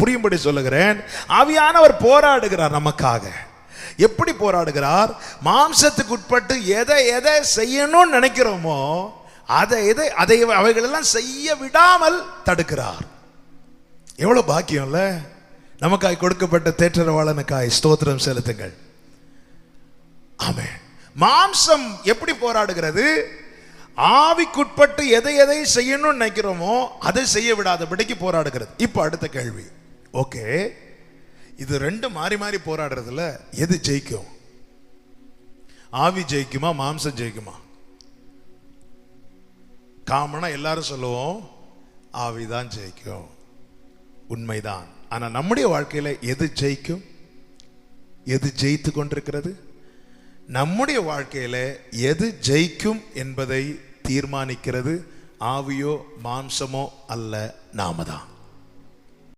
புரியும்படி சொல்லுகிறேன். ஆவியானவர் போராடுகிறார் நமக்காக. எப்படி போராடுகிறார்? மாம்சத்துக்கு உட்பட்டு எதை எதை செய்யணும்னு நினைக்கிறோமோ அதை அவைகளெல்லாம் செய்ய விடாமல் தடுக்கிறார். எவ்வளவு பாக்கியம் இல்ல? நமக்காய் கொடுக்கப்பட்ட தேற்றரவாளனுக்காய் ஸ்தோத்திரம் செலுத்துங்கள். ஆமென். மாம்சம் எப்படி போராடுகிறது? ஆவிக்குட்பட்டு எதை எதை செய்யணும்னு நினைக்கிறோமோ அதை செய்ய விடாதபடிக்கு போராடுகிறது. இப்ப அடுத்த கேள்வி, ஓகே, இது ரெண்டு மாறி மாறி போராடுறதுல எது ஜெயிக்கும்? ஆவி ஜெயிக்குமா மாம்சம் ஜெயிக்குமா? காமனா எல்லாரும் சொல்லுவோம் ஆவிதான் ஜெயிக்கும். உண்மைதான். ஆனா நம்முடைய வாழ்க்கையில எது ஜெயிக்கும்? எது ஜெயித்து கொண்டிருக்கிறது? நம்முடைய வாழ்க்கையில எது ஜெயிக்கும் என்பதை தீர்மானிக்கிறது ஆவியோ மாம்சமோ அல்ல, நாம தான்.